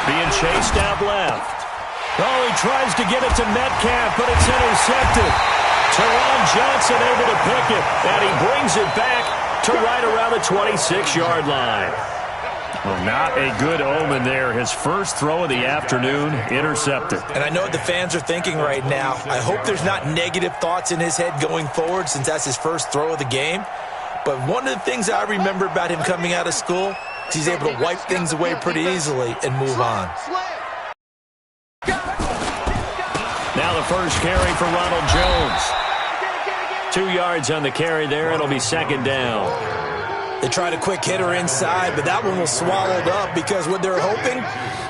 being chased out left. Oh, he tries to get it to Metcalf, but it's intercepted. Teron Johnson able to pick it, and he brings it back to right around the 26-yard line. Well, not a good omen there. His first throw of the afternoon, intercepted. And I know what the fans are thinking right now. I hope there's not negative thoughts in his head going forward since that's his first throw of the game. But one of the things I remember about him coming out of school is he's able to wipe things away pretty easily and move on. Now the first carry for Ronald Jones. 2 yards on the carry there. It'll be second down. They tried a quick hitter inside, but that one was swallowed up because what they're hoping,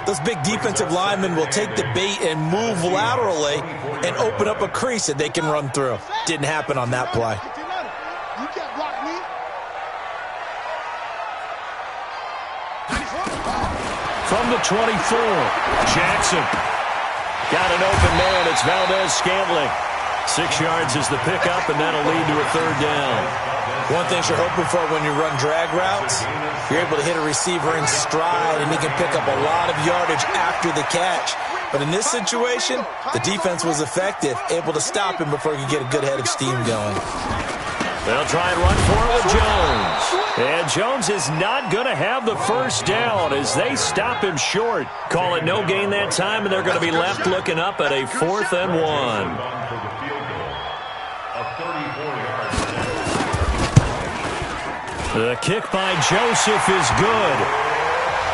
those big defensive linemen will take the bait and move laterally and open up a crease that they can run through. Didn't happen on that play. From the 24, Jackson. Got an open man. It's Valdez-Scantling. 6 yards is the pickup, and that'll lead to a third down. One thing you're hoping for when you run drag routes, you're able to hit a receiver in stride, and he can pick up a lot of yardage after the catch. But in this situation, the defense was effective, able to stop him before he could get a good head of steam going. They'll try and run for it with Jones. And Jones is not going to have the first down as they stop him short. Call it no gain that time, and they're going to be left looking up at a 4th and 1. The kick by Joseph is good.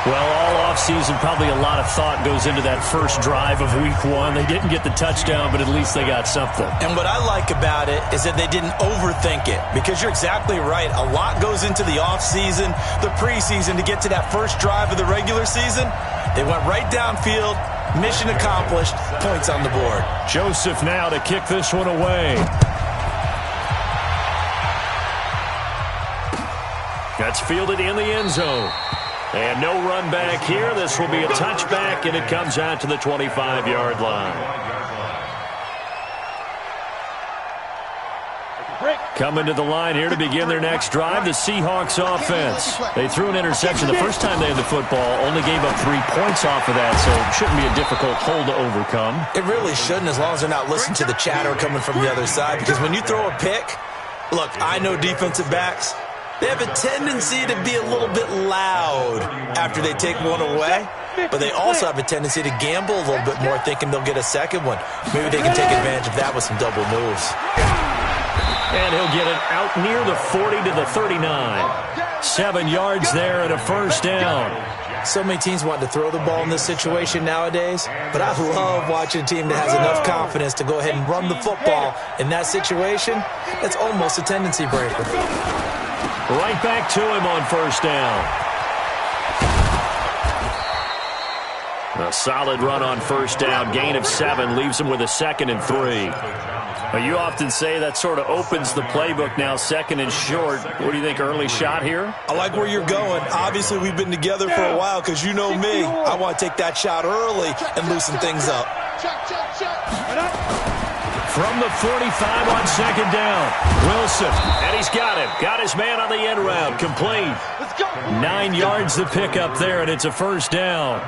Well, all offseason, probably a lot of thought goes into that first drive of week 1. They didn't get the touchdown, but at least they got something. And what I like about it is that they didn't overthink it, because you're exactly right. A lot goes into the offseason, the preseason, to get to that first drive of the regular season. They went right downfield, mission accomplished, points on the board. Joseph now to kick this one away. That's fielded in the end zone. And no run back here. This will be a touchback, and it comes out to the 25-yard line. Coming to the line here to begin their next drive, the Seahawks offense. They threw an interception the first time they had the football, only gave up 3 points off of that, so it shouldn't be a difficult hole to overcome. It really shouldn't, as long as they're not listening to the chatter coming from the other side, because when you throw a pick, look, I know defensive backs, they have a tendency to be a little bit loud after they take one away, but they also have a tendency to gamble a little bit more, thinking they'll get a second one. Maybe they can take advantage of that with some double moves. And he'll get it out near the 40 to the 39. 7 yards there and a first down. So many teams want to throw the ball in this situation nowadays, but I love watching a team that has enough confidence to go ahead and run the football. In that situation, that's almost a tendency breaker. Right back to him on first down. A solid run on first down. Gain of 7 leaves him with a 2nd and 3. Well, you often say that sort of opens the playbook now, 2nd and short. What do you think, early shot here? I like where you're going. Obviously, we've been together for a while because you know me. I want to take that shot early and loosen things up. From the 45 on 2nd down, Wilson, and he's got him. Got his man on the end route, complete. 9 yards the pickup there, and it's a first down.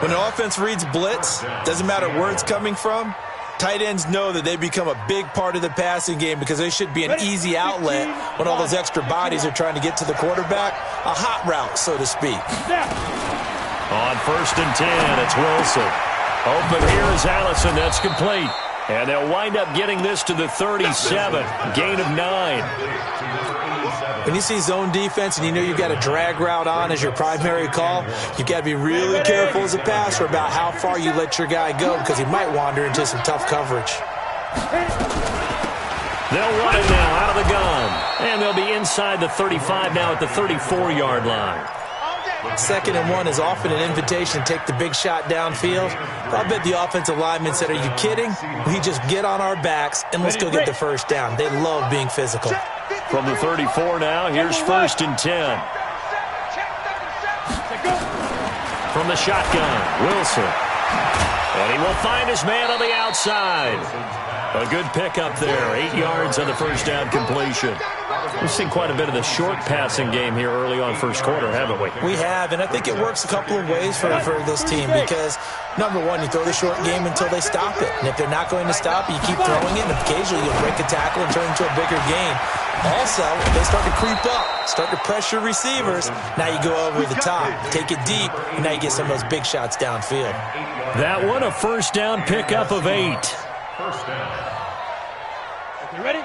When the offense reads blitz, doesn't matter where it's coming from, tight ends know that they become a big part of the passing game because they should be an easy outlet when all those extra bodies are trying to get to the quarterback. A hot route, so to speak. On 1st and 10, it's Wilson. Open here is Allison. That's complete. And they'll wind up getting this to the 37. Gain of 9. When you see zone defense and you know you've got a drag route on as your primary call, you've got to be really careful as a passer about how far you let your guy go because he might wander into some tough coverage. They'll run it now out of the gun. And they'll be inside the 35 now at the 34-yard line. 2nd and 1 is often an invitation to take the big shot downfield. I'll bet the offensive lineman said, "Are you kidding? We just get on our backs and let's go get the first down." They love being physical. From the 34 now, here's 1st and 10. From the shotgun, Wilson. And he will find his man on the outside. A good pickup there. 8 yards on the first down completion. We've seen quite a bit of the short passing game here early on first quarter, haven't we? We have, and I think it works a couple of ways for this team because, number one, you throw the short game until they stop it. And if they're not going to stop it, you keep throwing it, and occasionally you'll break a tackle and turn it into a bigger game. Also, they start to creep up, start to pressure receivers. Now you go over the top, take it deep, and now you get some of those big shots downfield. That one, a first down pickup of 8. First down. You ready?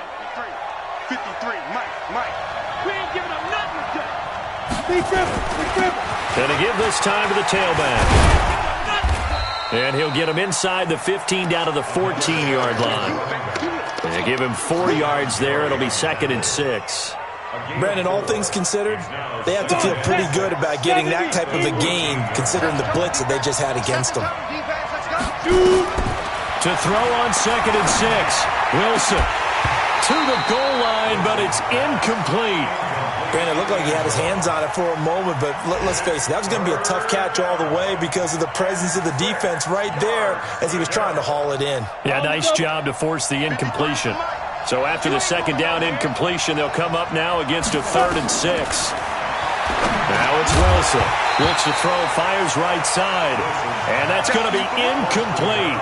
53, Mike. We ain't giving up nothing today. Be dribble. Gonna give this time to the tailback. And he'll get him inside the 15 down to the 14-yard line. They give him 4 yards there. It'll be 2nd and 6. Brandon, all things considered, they have to feel pretty good about getting that type of a gain considering the blitz that they just had against them. To throw on 2nd and 6. Wilson to the goal line, but it's incomplete. Brandon, it looked like he had his hands on it for a moment, but let's face it, that was going to be a tough catch all the way because of the presence of the defense right there as he was trying to haul it in. Yeah, nice job to force the incompletion. So after the 2nd down incompletion, they'll come up now against a 3rd and 6. Now it's Wilson. Looks to throw, fires right side. And that's going to be incomplete.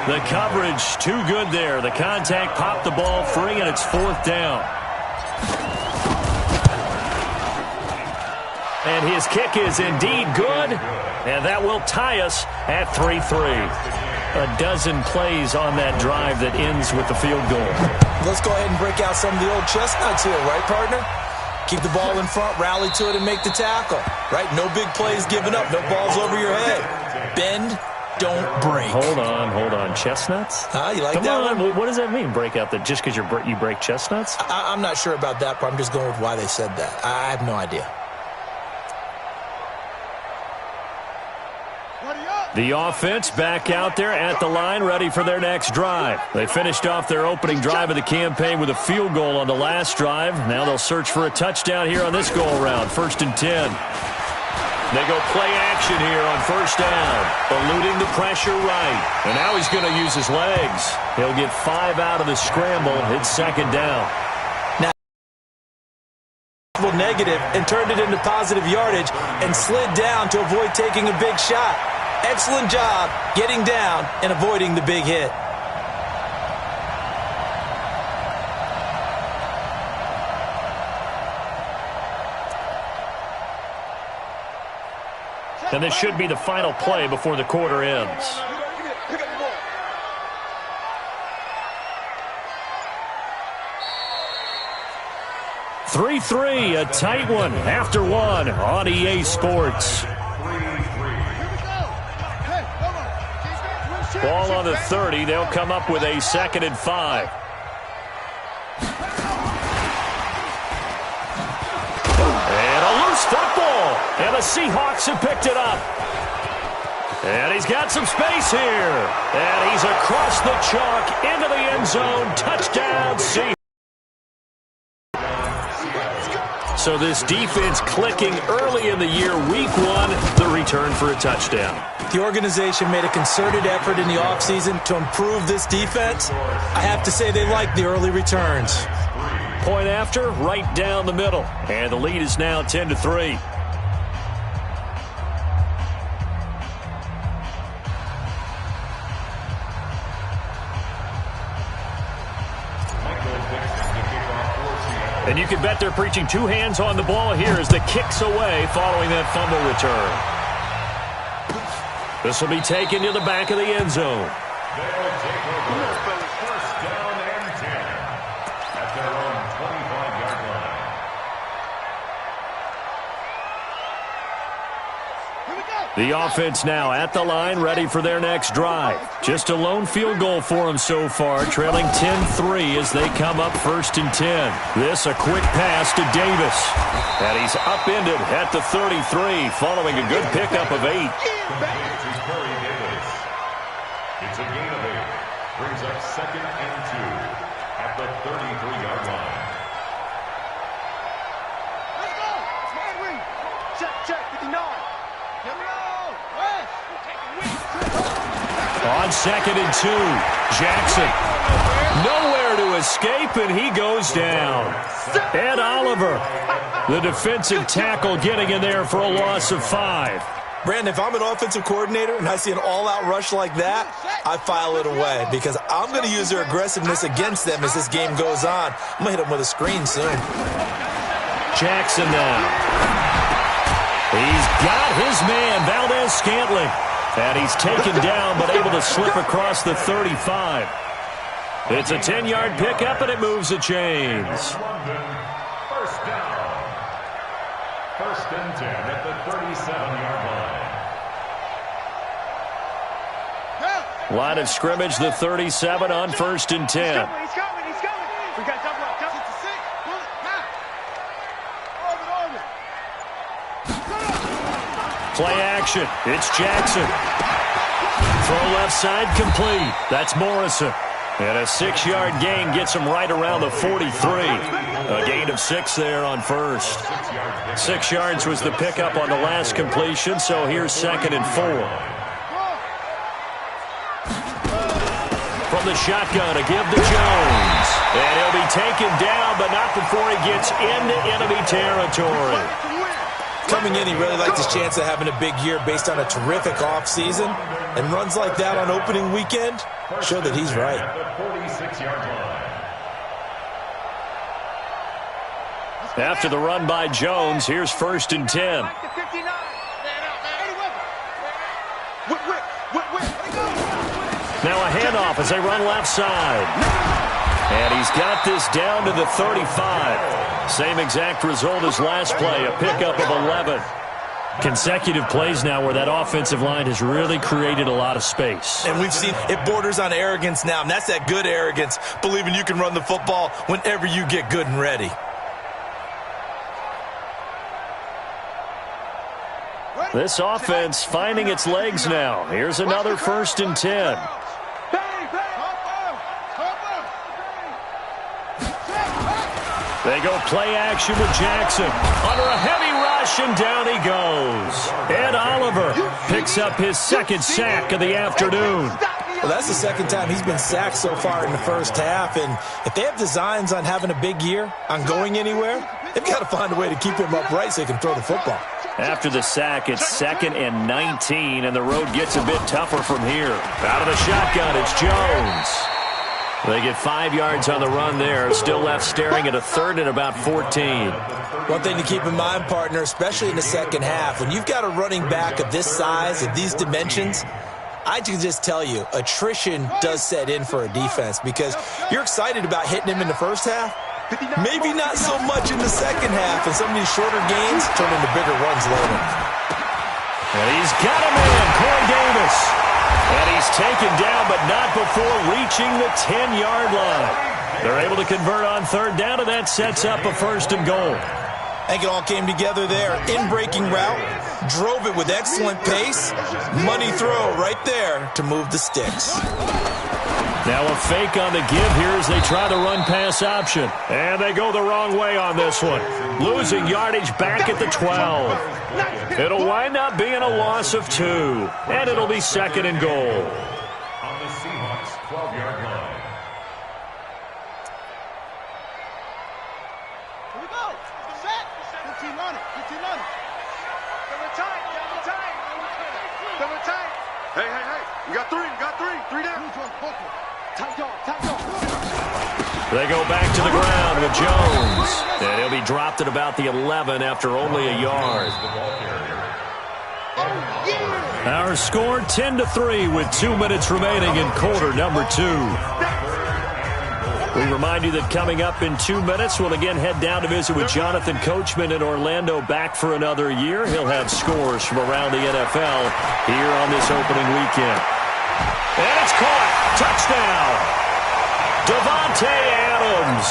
The coverage too good there. The contact popped the ball free, and it's 4th down. And his kick is indeed good. And that will tie us at 3-3. A dozen plays on that drive that ends with the field goal. Let's go ahead and break out some of the old chestnuts here, right, partner? Keep the ball in front, rally to it, and make the tackle, right? No big plays given up, no balls over your head. Bend, don't break. Hold on. Chestnuts? You like Come that on. one? What does that mean, break out? That just because you break chestnuts? I'm not sure about that part. I'm just going with why they said that. I have no idea. The offense back out there at the line, ready for their next drive. They finished off their opening drive of the campaign with a field goal on the last drive. Now they'll search for a touchdown here on this go-around, 1st and 10. They go play action here on 1st down, eluding the pressure right. And now he's going to use his legs. He'll get 5 out of the scramble. It's 2nd down. Negative and turned it into positive yardage and slid down to avoid taking a big shot. Excellent job getting down and avoiding the big hit. And this should be the final play before the quarter ends. (3-3), a tight one after one on EA Sports. Ball on the 30. They'll come up with a 2nd and 5. And a loose football. And the Seahawks have picked it up. And he's got some space here. And he's across the chalk into the end zone. Touchdown, Seahawks. So this defense clicking early in the year, week 1, the return for a touchdown. The organization made a concerted effort in the offseason to improve this defense. I have to say they like the early returns. Point after, right down the middle. And the lead is now 10-3. And you can bet they're preaching 2 hands on the ball here as the kick's away following that fumble return. This will be taken to the back of the end zone. First down and 10 at their own 25-yard line. The offense now at the line, ready for their next drive. Just a lone field goal for them so far, trailing 10-3 as they come up 1st and 10. This a quick pass to Davis. And he's upended at the 33 following a good pickup of 8. It's a gain of 8. Brings up 2nd and 2 at the 33-yard line. Let's go! Smart read. Check, 59. Here we go. On 2nd and 2, Jackson. Nowhere there to escape, and he goes down. Ed Oliver, the defensive tackle, getting in there for a loss of 5. Brandon, if I'm an offensive coordinator and I see an all-out rush like that, I file it away because I'm going to use their aggressiveness against them as this game goes on. I'm going to hit them with a screen soon. Jackson now. He's got his man, Valdez-Scantling. And he's taken down but able to slip across the 35. It's a 10-yard pickup, and it moves the chains. First down. First and 10 at the 37-yard line. Line of scrimmage, the 37 on 1st and 10. He's coming. We got double up. Play action. It's Jackson. Throw left side complete. That's Morrison. And a 6-yard gain gets him right around the 43. A gain of 6 there on first. 6 yards was the pickup on the last completion, so here's 2nd and 4. From the shotgun, a give to Jones. And he'll be taken down, but not before he gets into enemy territory. Coming in, he really liked his chance of having a big year based on a terrific offseason. And runs like that on opening weekend show that he's right. After the run by Jones, here's 1st and 10. Now a handoff as they run left side. And he's got this down to the 35. Same exact result as last play, a pickup of 11. Consecutive plays now where that offensive line has really created a lot of space. And we've seen it borders on arrogance now, and that's that good arrogance, believing you can run the football whenever you get good and ready. This offense finding its legs now. Here's another 1st and 10. They go play action with Jackson. Under a heavy rush, and down he goes. Ed Oliver picks up his 2nd sack of the afternoon. Well, that's the 2nd time he's been sacked so far in the first half. And if they have designs on having a big year, on going anywhere, they've got to find a way to keep him upright so he can throw the football. After the sack, it's 2nd and 19, and the road gets a bit tougher from here. Out of the shotgun, it's Jones. They get 5 yards on the run there. Still left staring at a 3rd and about 14. One thing to keep in mind, partner, especially in the second half, when you've got a running back of this size, of these dimensions, I can just tell you, attrition does set in for a defense because you're excited about hitting him in the first half. Maybe not so much in the second half, and some of these shorter gains turn into bigger runs later. And he's got a man, Corey Davis. And he's taken down, but not before reaching the 10-yard line. They're able to convert on 3rd down, and that sets up a 1st and goal. I think it all came together there. In-breaking route, drove it with excellent pace. Money throw right there to move the sticks. Now a fake on the give here as they try the run-pass option. And they go the wrong way on this one. Losing yardage back at the 12. It'll wind up being a loss of 2. And it'll be 2nd and goal. On the Seahawks 12-yard line. Here we go. Set. 15 on it. Double tight. Hey. You got 3. 3 down. They go back to the ground with Jones. And he'll be dropped at about the 11 after only a yard. Our score 10-3 with 2 minutes remaining in quarter number 2. We remind you that coming up in 2 minutes, we'll again head down to visit with Jonathan Coachman in Orlando, back for another year. He'll have scores from around the NFL here on this opening weekend. And it's caught. Touchdown. Davante Adams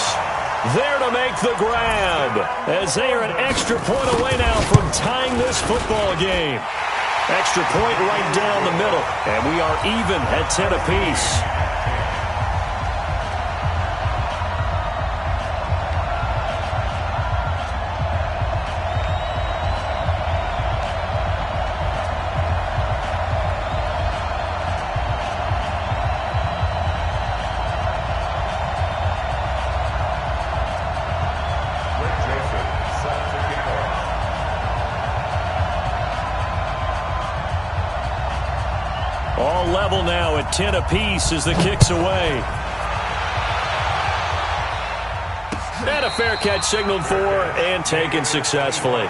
there to make the grab as they are an extra point away now from tying this football game. Extra point right down the middle, and we are even at 10 apiece. All level now at 10 apiece as the kick's away. And a fair catch signaled for and taken successfully. The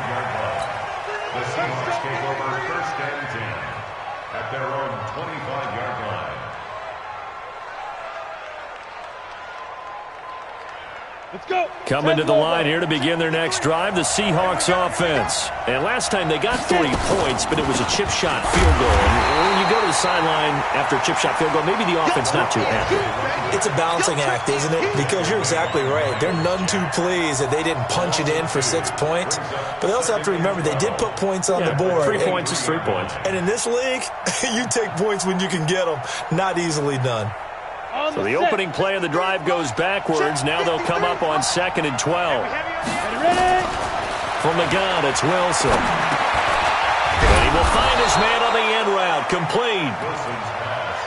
Seahawks take over first and 10 at their own 25-yard line. Let's go. Coming to the line here to begin their next drive, the Seahawks offense. And last time they got 3 points, but it was a chip shot field goal. And when you go to the sideline after a chip shot field goal, maybe the offense not too happy. It's a balancing act, isn't it? Because you're exactly right. They're none too pleased that they didn't punch it in for 6 points. But they also have to remember they did put points on the board. 3 points is 3 points. And in this league, you take points when you can get them. Not easily done. So the opening play of the drive goes backwards. Now they'll come up on 2nd and 12. From the gun, it's Wilson. And he will find his man on the end route. Complete.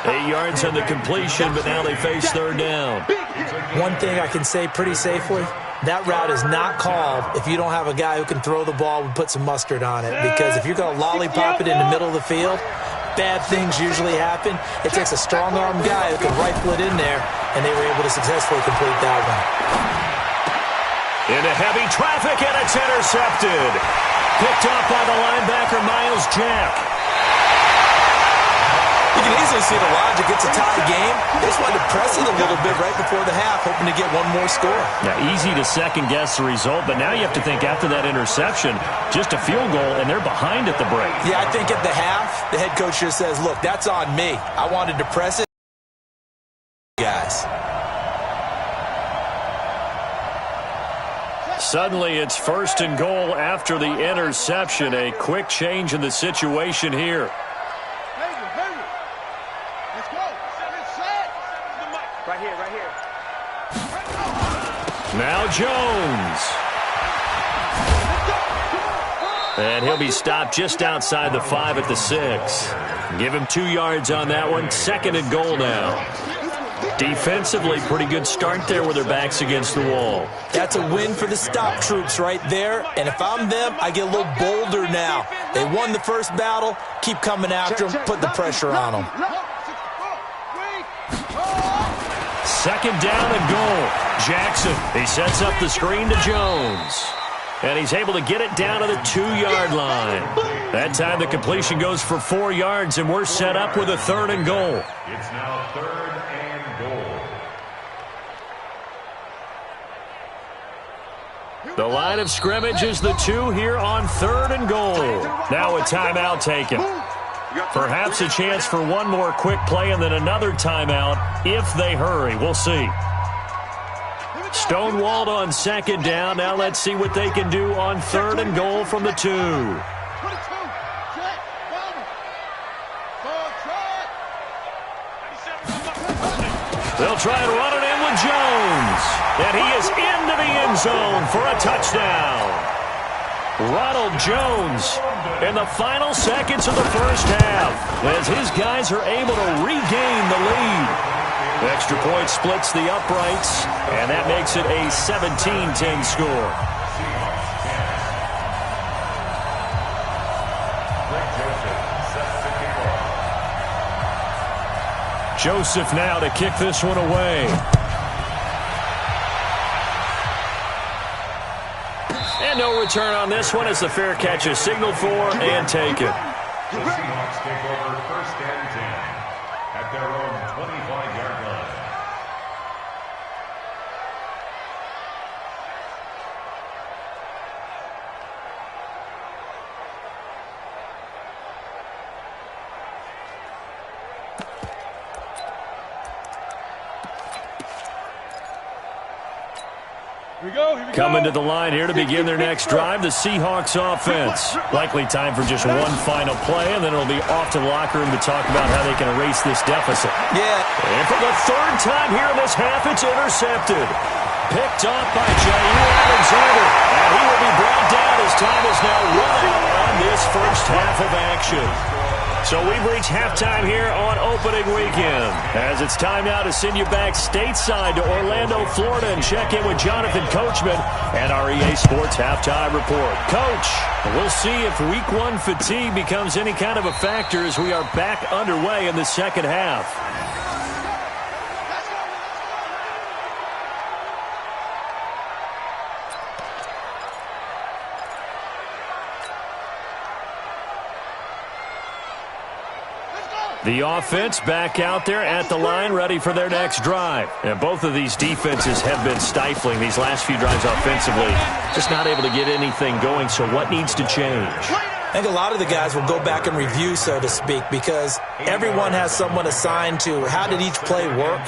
8 yards on the completion, but now they face 3rd down. One thing I can say pretty safely, that route is not called if you don't have a guy who can throw the ball and put some mustard on it. Because if you're going to lollipop it in the middle of the field, bad things usually happen. It takes a strong-arm guy who can rifle it in there, and they were able to successfully complete that one. Into heavy traffic, and it's intercepted. Picked off by the linebacker, Miles Jack. You can easily see the logic. It's a tie game. They just wanted to press it a little bit right before the half, hoping to get one more score. Now, easy to second-guess the result, but now you have to think after that interception, just a field goal, and they're behind at the break. Yeah, I think at the half, the head coach just says, look, that's on me. I wanted to press it. Guys. Suddenly, it's 1st and goal after the interception. A quick change in the situation here. Right here. Now Jones. And he'll be stopped just outside the 5 at the 6. Give him 2 yards on that one. 2nd and goal now. Defensively, pretty good start there with their backs against the wall. That's a win for the stop troops right there. And if I'm them, I get a little bolder now. They won the first battle. Keep coming after them. Put the pressure on them. 2nd down and goal. Jackson, he sets up the screen to Jones. And he's able to get it down to the 2-yard line. That time the completion goes for 4 yards, and we're set up with a 3rd and goal. It's now 3rd and goal. The line of scrimmage is the 2 here on 3rd and goal. Now a timeout taken. Perhaps a chance for one more quick play and then another timeout if they hurry. We'll see. Stonewalled on 2nd down. Now let's see what they can do on 3rd and goal from the 2. They'll try and run it in with Jones. And he is into the end zone for a touchdown. Ronald Jones in the final seconds of the first half as his guys are able to regain the lead. Extra point splits the uprights, and that makes it a 17-10 score. Joseph now to kick this one away. And no return on this one as the fair catch is signaled for and taken. The Seahawks take over 1st and 10 at their own 25-yard line. Coming to the line here to begin their next drive, the Seahawks offense. Likely time for just one final play, and then it'll be off to the locker room to talk about how they can erase this deficit. Yeah. And for the 3rd time here in this half, it's intercepted. Picked off by Jair Alexander. And he will be brought down as time is now run out on this first half of action. So we've reached halftime here on opening weekend. As it's time now to send you back stateside to Orlando, Florida, and check in with Jonathan Coachman and our EA Sports halftime report. Coach, we'll see if week one fatigue becomes any kind of a factor as we are back underway in the second half. The offense back out there at the line, ready for their next drive. And both of these defenses have been stifling these last few drives offensively. Just not able to get anything going, so what needs to change? I think a lot of the guys will go back and review, so to speak, because everyone has someone assigned to how did each play work.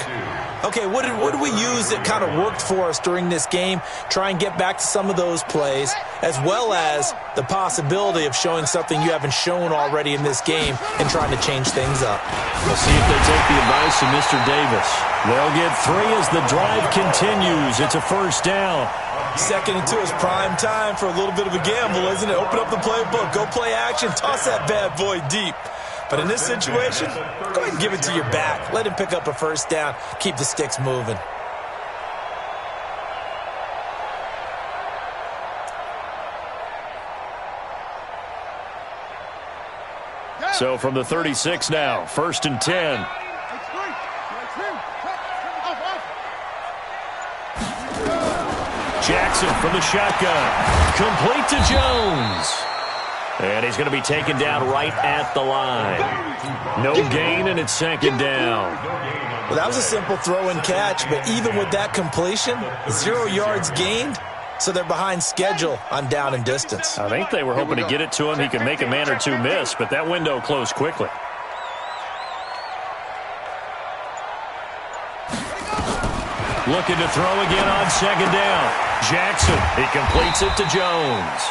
Okay, what did we use that kind of worked for us during this game? Try and get back to some of those plays, as well as the possibility of showing something you haven't shown already in this game and trying to change things up. We'll see if they take the advice of Mr. Davis. They'll get 3 as the drive continues. It's a first down. 2nd and 2 is prime time for a little bit of a gamble, isn't it? Open up the playbook, go play action, toss that bad boy deep. But in this situation, go ahead and give it to your back. Let him pick up a first down. Keep the sticks moving. So from the 36 now, 1st and 10. Jackson from the shotgun. Complete to Jones. And he's going to be taken down right at the line. No gain, and it's 2nd down. Well, that was a simple throw and catch, but even with that completion, 0 yards gained, so they're behind schedule on down and distance. I think they were hoping to get it to him. He could make a man or two miss, but that window closed quickly. Looking to throw again on 2nd down. Jackson, he completes it to Jones.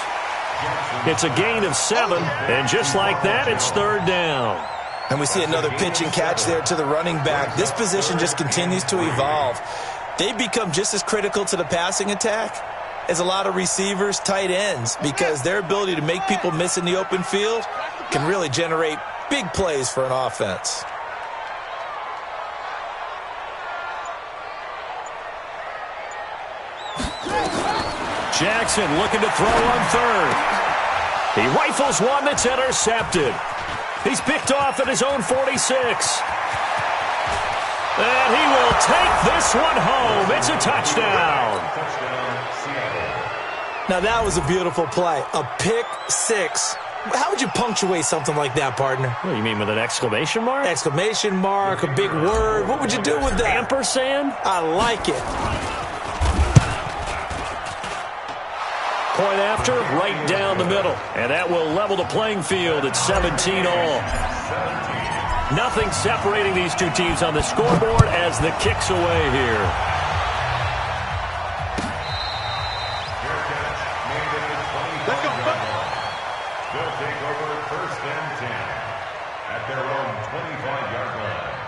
It's a gain of 7, and just like that, it's 3rd down. And we see another pitch and catch there to the running back. This position just continues to evolve. They've become just as critical to the passing attack as a lot of receivers, tight ends, because their ability to make people miss in the open field can really generate big plays for an offense. Jackson looking to throw on 3rd. He rifles one that's intercepted. He's picked off at his own 46. And he will take this one home. It's a touchdown. Now that was a beautiful play. A pick 6. How would you punctuate something like that, partner? What do you mean, with an exclamation mark? Exclamation mark, a big word. What would you do with that? Ampersand? I like it. Point after, right down the middle. And that will level the playing field at 17 all. Nothing separating these two teams on the scoreboard as the kick's away here. Let's go. They'll take over 1st and 10 at their own 25-yard line.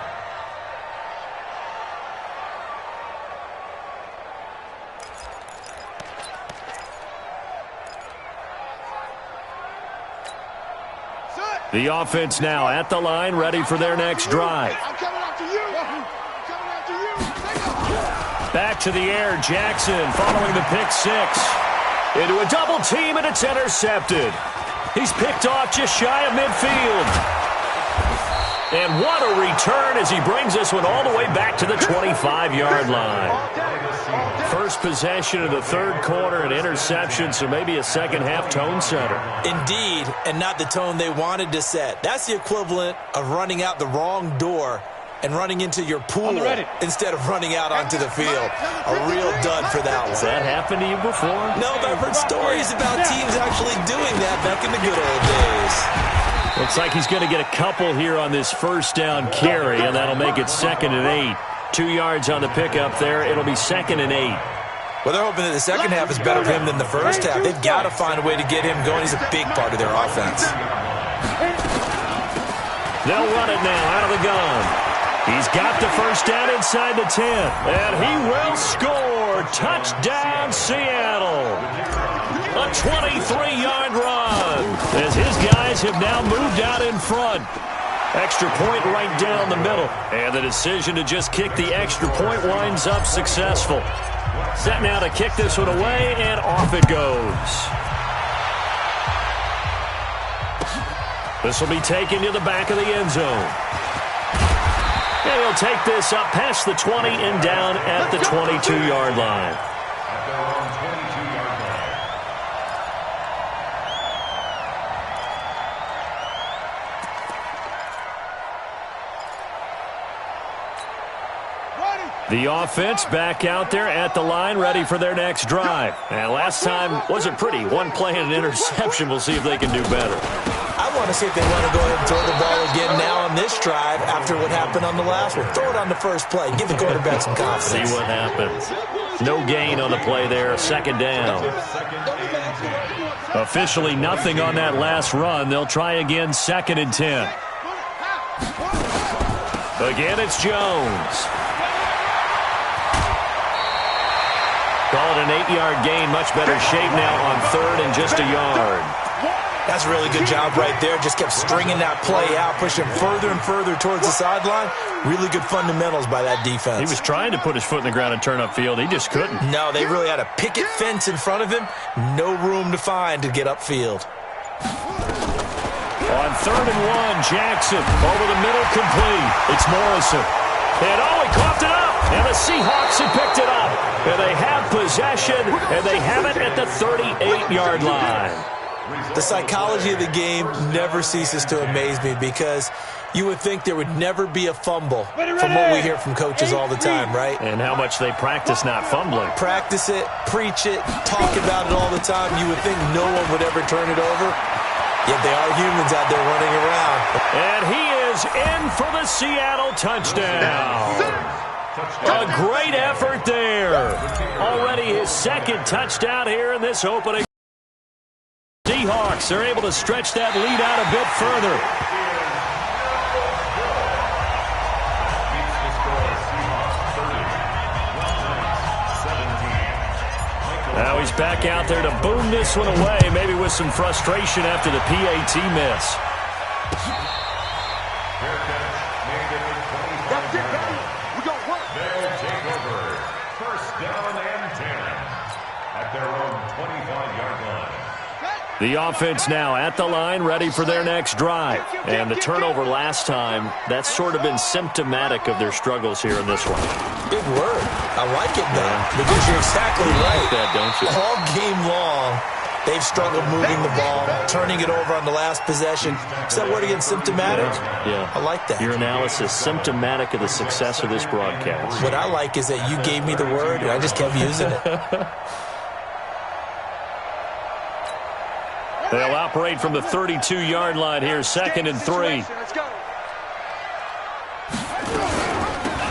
The offense now at the line, ready for their next drive. I'm coming after you. Back to the air, Jackson following the pick 6. Into a double team, and it's intercepted. He's picked off just shy of midfield. And what a return as he brings this one all the way back to the 25-yard line. First possession of the 3rd quarter, an interception, so maybe a second-half tone setter. Indeed, and not the tone they wanted to set. That's the equivalent of running out the wrong door and running into your pool instead of running out onto the field. A real dud for that one. Has that happened to you before? No, but I've heard stories about teams actually doing that back in the good old days. Looks like he's going to get a couple here on this first down carry, and that'll make it 2nd and 8. 2 yards on the pickup there. It'll be 2nd and 8. Well, they're hoping that the second half is better for him than the first half. They've got to find a way to get him going. He's a big part of their offense. They'll run it now out of the gun. He's got the first down inside the 10. And he will score. Touchdown, Seattle. A a 23-yard run as his guys have now moved out in front. Extra point right down the middle. And the decision to just kick the extra point winds up successful. Set now to kick this one away, and off it goes. This will be taken to the back of the end zone. And he'll take this up past the 20 and down at the 22-yard line. At their own 22-yard line. The offense back out there at the line, ready for their next drive. And last time wasn't pretty. One play and an interception. We'll see if they can do better. I want to see if they want to go ahead and throw the ball again now on this drive after what happened on the last one. Throw it on the first play. Give the quarterback some confidence. See what happens. No gain on the play there. Second down. Officially nothing on that last run. They'll try again, 2nd and 10. Again, it's Jones. Call it an 8-yard gain. Much better shape now on 3rd and just a yard. That's a really good job right there. Just kept stringing that play out, pushing further and further towards the sideline. Really good fundamentals by that defense. He was trying to put his foot in the ground and turn upfield. He just couldn't. No, they really had a picket fence in front of him. No room to find to get upfield. On 3rd and 1, Jackson over the middle, complete. It's Morrison. And he coughed it up. And the Seahawks have picked it up. And they have possession, and they have it at the 38-yard line. The psychology of the game never ceases to amaze me because you would think there would never be a fumble from what we hear from coaches all the time, right? And how much they practice not fumbling. Practice it, preach it, talk about it all the time. You would think no one would ever turn it over. Yet they are humans out there running around. And he is in for the Seattle touchdown. A great effort there. Already his 2nd touchdown here in this opening. Seahawks are able to stretch that lead out a bit further. Now he's back out there to boom this one away, maybe with some frustration after the PAT miss. They'll take over. 1st down and 10 at their own 25-yard line. The offense now at the line, ready for their next drive. And the turnover last time, that's sort of been symptomatic of their struggles here in this one. Big word. I like it, though, because you're exactly right. Like that, don't you? All game long, they've struggled moving the ball, turning it over on the last possession. Is that word again, symptomatic? Yeah. I like that. Your analysis, symptomatic of the success of this broadcast. What I like is that you gave me the word, and I just kept using it. They'll operate from the 32-yard line here, 2nd and 3.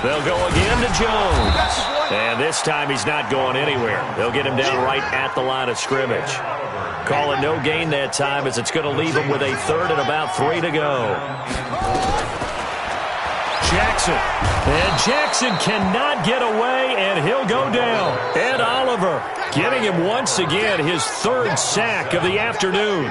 They'll go again to Jones. And this time he's not going anywhere. They'll get him down right at the line of scrimmage. Call it no gain that time as it's going to leave him with a 3rd and about 3 to go. Jackson. And Jackson cannot get away, and he'll go down. Ed Oliver getting him once again his 3rd sack of the afternoon.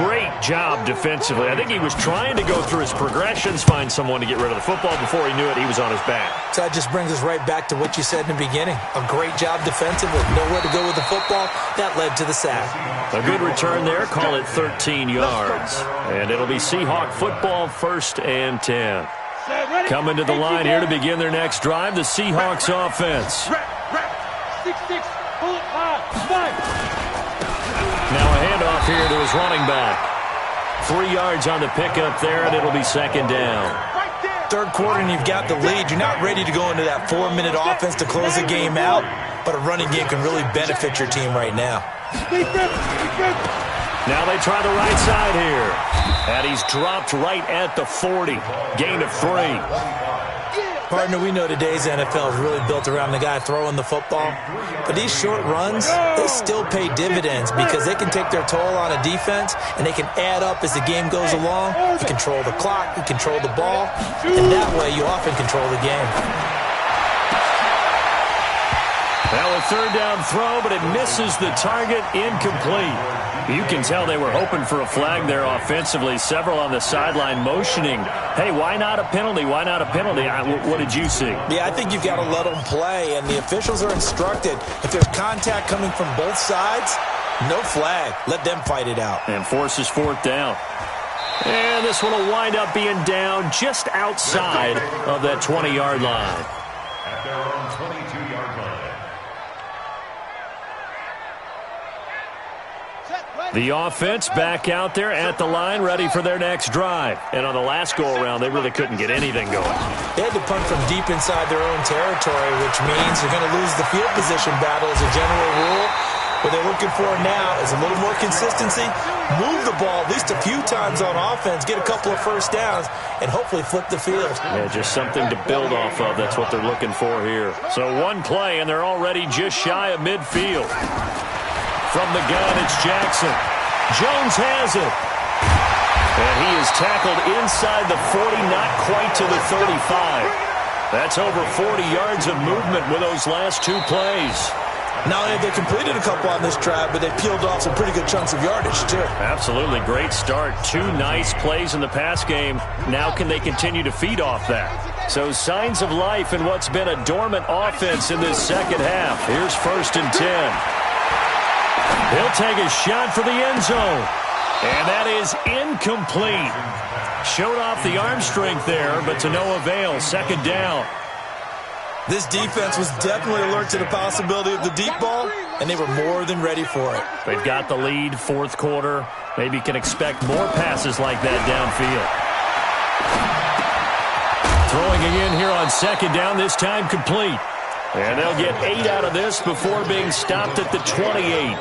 Great job defensively. I think he was trying to go through his progressions, find someone to get rid of the football. Before he knew it, he was on his back. So that just brings us right back to what you said in the beginning. A great job defensively. Nowhere to go with the football. That led to the sack. A good return there. Call it 13 yards. And it'll be Seahawk football, 1st and 10. Coming to the line here to begin their next drive, the Seahawks offense. Now a handoff here to his running back. 3 yards on the pickup there, and it'll be 2nd down. 3rd quarter, and you've got the lead. You're not ready to go into that 4-minute offense to close the game out, but a running game can really benefit your team right now. Now they try the right side here. And he's dropped right at the 40. Gain of 3. Partner, we know today's NFL is really built around the guy throwing the football. But these short runs, they still pay dividends because they can take their toll on a defense and they can add up as the game goes along. You control the clock, you control the ball, and that way you often control the game. Now a third down throw, but it misses the target, incomplete. You can tell they were hoping for a flag there offensively. Several on the sideline motioning, hey, why not a penalty? Why not a penalty? What did you see? Yeah, I think you've got to let them play, and the officials are instructed. If there's contact coming from both sides, no flag. Let them fight it out. And forces fourth down. And this one will wind up being down just outside of that 20-yard line. At their own 22-yard line. The offense back out there at the line, ready for their next drive. And on the last go-around, they really couldn't get anything going. They had to punt from deep inside their own territory, which means they're going to lose the field position battle as a general rule. What they're looking for now is a little more consistency, move the ball at least a few times on offense, get a couple of first downs, and hopefully flip the field. Yeah, just something to build off of. That's what they're looking for here. So one play, and they're already just shy of midfield. From the gun, it's Jackson. Jones has it. And he is tackled inside the 40, not quite to the 35. That's over 40 yards of movement with those last two plays. Not only have they completed a couple on this drive, but they peeled off some pretty good chunks of yardage, too. Absolutely. Great start. Two nice plays in the pass game. Now can they continue to feed off that? So signs of life in what's been a dormant offense in this second half. Here's 1st and 10. He'll take a shot for the end zone. And that is incomplete. Showed off the arm strength there, but to no avail. Second down. This defense was definitely alert to the possibility of the deep ball, and they were more than ready for it. They've got the lead, fourth quarter. Maybe can expect more passes like that downfield. Throwing again here on second down, this time complete. And they'll get 8 out of this before being stopped at the 28.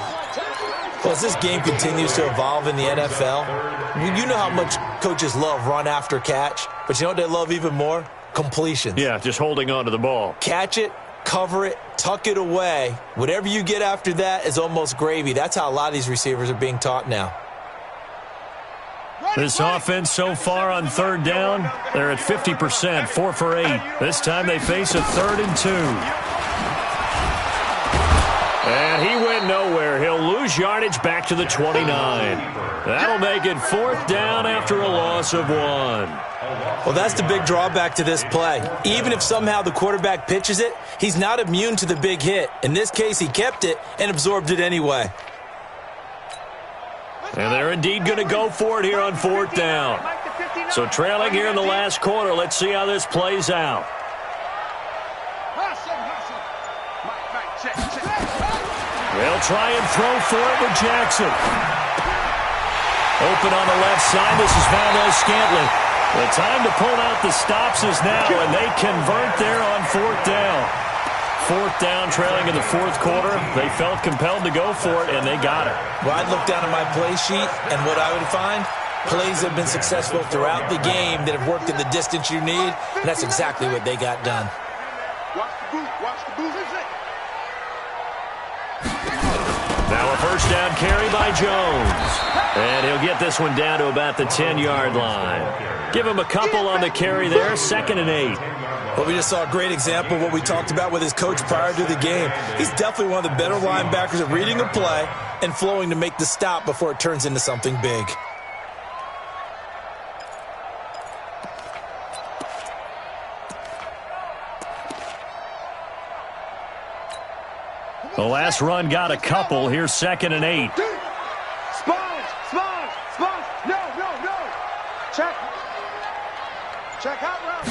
Well, as this game continues to evolve in the NFL, you know how much coaches love run after catch, but you know what they love even more? Completions. Yeah, just holding on to the ball. Catch it, cover it, tuck it away. Whatever you get after that is almost gravy. That's how a lot of these receivers are being taught now. This offense so far on third down, they're at 50%, 4 for 8. This time they face a 3rd and 2. And he went nowhere. He'll lose yardage back to the 29. That'll make it 4th down after a loss of 1. Well, that's the big drawback to this play. Even if somehow the quarterback pitches it, he's not immune to the big hit. In this case, he kept it and absorbed it anyway. And they're indeed going to go for it here on 4th down. So trailing here in the last quarter, let's see how this plays out. They'll try and throw for it with Jackson. Open on the left side, this is Valdez-Scantling. The time to pull out the stops is now, and they convert there on 4th down. 4th down, trailing in the fourth quarter. They felt compelled to go for it, and they got it. Well, I'd look down at my play sheet, and what I would find, plays have been successful throughout the game that have worked in the distance you need, and that's exactly what they got done. Watch the boot. Watch the boot. Now a first down carry by Jones. And he'll get this one down to about the 10-yard line. Give him a couple on the carry there, 2nd and 8. Well, we just saw a great example of what we talked about with his coach prior to the game. He's definitely one of the better linebackers at reading a play and flowing to make the stop before it turns into something big. The last run got a couple. Here's 2nd and 8. Sponge. No. Check out route.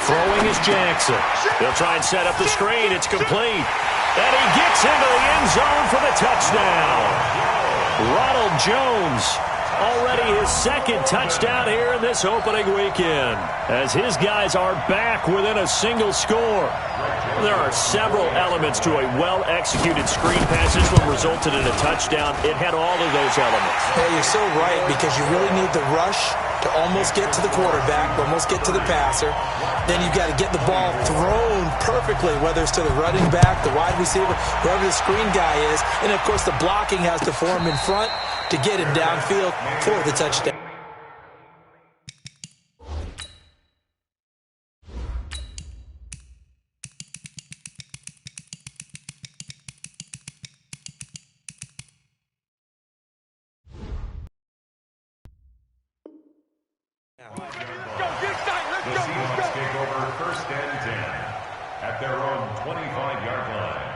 Throwing is Jackson. They'll try and set up the screen. It's complete. And he gets into the end zone for the touchdown. Ronald Jones, already his 2nd touchdown here in this opening weekend, as his guys are back within a single score. There are several elements to a well-executed screen pass. This one resulted in a touchdown. It had all of those elements. Yeah, you're so right, because you really need the rush to almost get to the quarterback, almost get to the passer. Then you've got to get the ball thrown perfectly, whether it's to the running back, the wide receiver, whoever the screen guy is. And, of course, the blocking has to form in front to get him downfield for the touchdown. first and 10 at their own 25-yard line.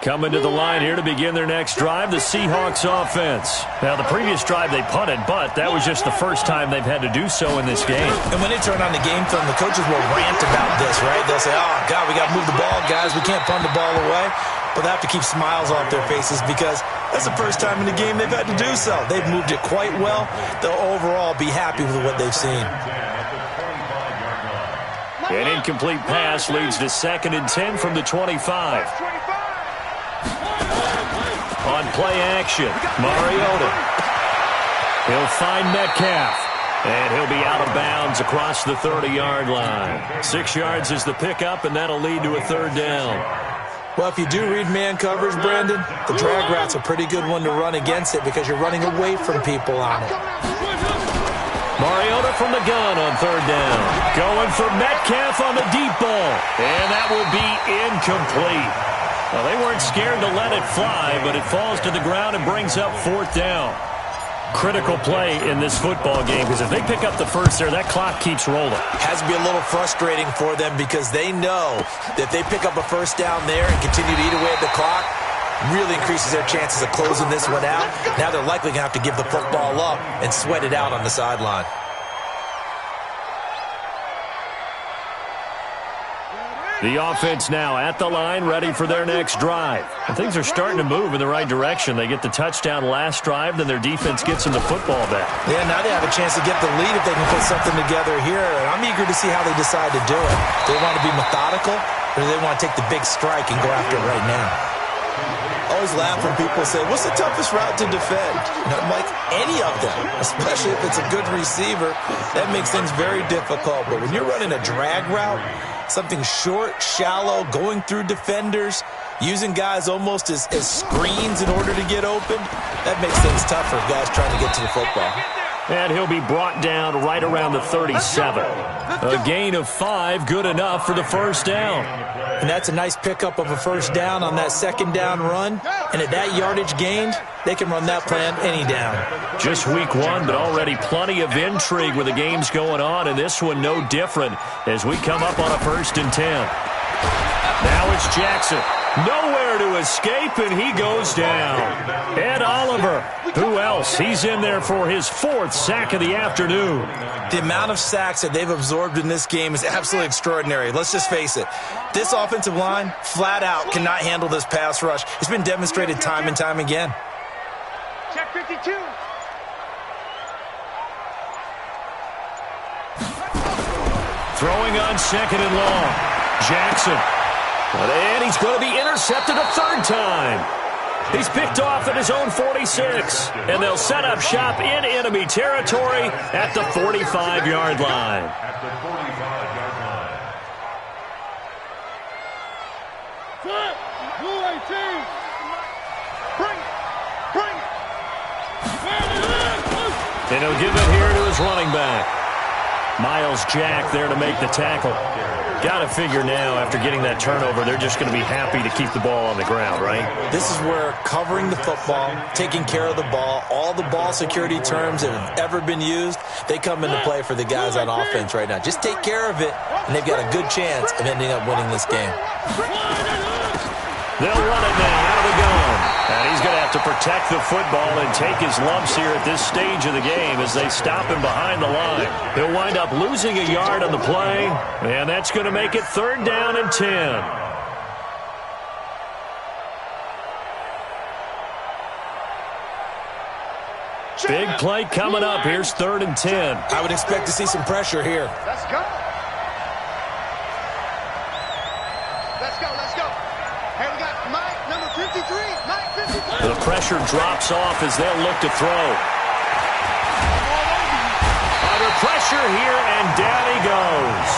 Coming to the line here to begin their next drive, the Seahawks offense. Now, the previous drive they punted, but that was just the first time they've had to do so in this game. And when they turn on the game film, the coaches will rant about this, right? They'll say, oh, God, we got to move the ball, guys. We can't punt the ball away. But they have to keep smiles off their faces because that's the first time in the game they've had to do so. They've moved it quite well. They'll overall be happy with what they've seen. An incomplete pass leads to 2nd and 10 from the 25. On play action, Mariota. He'll find Metcalf. And he'll be out of bounds across the 30-yard line. 6 yards is the pickup, and that'll lead to a 3rd down. Well, if you do read man coverage, Brandon, the drag route's a pretty good one to run against it because you're running away from people on it. Mariota from the gun on 3rd down. Going for Metcalf on the deep ball. And that will be incomplete. Well, they weren't scared to let it fly, but it falls to the ground and brings up 4th down. Critical play in this football game because if they pick up the first there, that clock keeps rolling. Has to be a little frustrating for them because they know that if they pick up a first down there and continue to eat away at the clock, really increases their chances of closing this one out. Now they're likely going to have to give the football up and sweat it out on the sideline. The offense now at the line, ready for their next drive. And things are starting to move in the right direction. They get the touchdown last drive, then their defense gets them the football back. Yeah, now they have a chance to get the lead if they can put something together here. And I'm eager to see how they decide to do it. Do they want to be methodical, or do they want to take the big strike and go after it right now? I always laugh when people say, what's the toughest route to defend? And I'm like, any of them, especially if it's a good receiver. That makes things very difficult. But when you're running a drag route, something short, shallow, going through defenders, using guys almost as screens in order to get open, that makes things tough for guys trying to get to the football. And he'll be brought down right around the 37. A gain of 5, good enough for the first down. And that's a nice pickup of a first down on that 2nd down run. And at that yardage gained, they can run that plan any down. Just week 1, but already plenty of intrigue with the games going on, and this one no different as we come up on a 1st and 10. Now it's Jackson. Nowhere to escape, and he goes down. Ed Oliver. Who else? He's in there for his 4th sack of the afternoon. The amount of sacks that they've absorbed in this game is absolutely extraordinary. Let's just face it. This offensive line, flat out, cannot handle this pass rush. It's been demonstrated time and time again. Check 52. Throwing on 2nd and long. Jackson. And he's going to be intercepted a 3rd time. He's picked off at his own 46. And they'll set up shop in enemy territory at the 45-yard line. At the 45-yard line. And he'll give it here to his running back. Miles Jack there to make the tackle. Got to figure now, after getting that turnover, they're just going to be happy to keep the ball on the ground, right? This is where covering the football, taking care of the ball, all the ball security terms that have ever been used, they come into play for the guys on offense right now. Just take care of it, and they've got a good chance of ending up winning this game. They'll run it now out of the gun. And he's going to have to protect the football and take his lumps here at this stage of the game as they stop him behind the line. He'll wind up losing a yard on the play, and that's going to make it 3rd down and 10. Big play coming up. Here's 3rd and 10. I would expect to see some pressure here. Let's go. Let's go. Hey, we got Mike, number 53. Mike, 53. The pressure drops off as they'll look to throw. Under pressure here, and down he goes.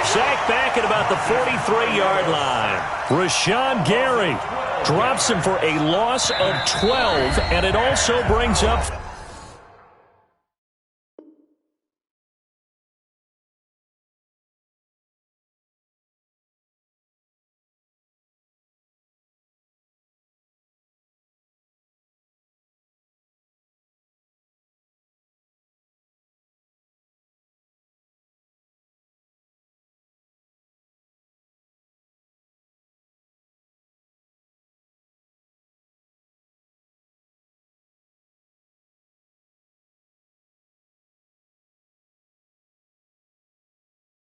Sacked back at about the 43-yard line. Rashawn Gary drops him for a loss of 12, and it also brings up